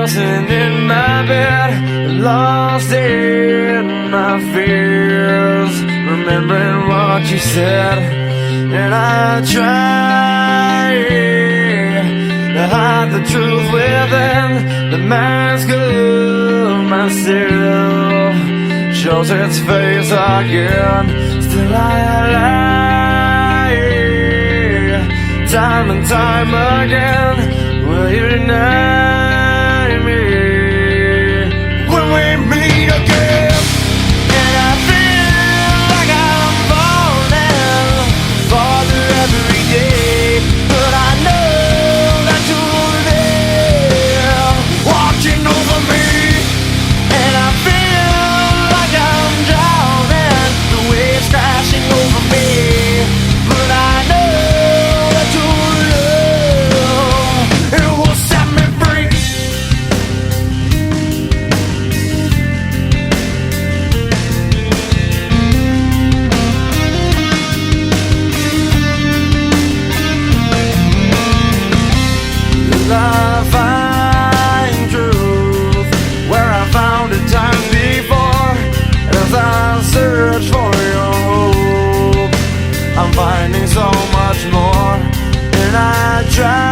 tossing in my bed, lost in my fears, remembering what you said. And I try to hide the truth within the mask of myself, shows its face again. Still I lie, time and time again. Will you deny me when we meet again? And I feel like I'm falling farther every day, but I know that you're there, watching over me. And I feel like I'm drowning, the waves crashing over me, but I know that your love, it will set me free. I find truth where I found it time before. As I search for your hope, I'm finding so much more. And I try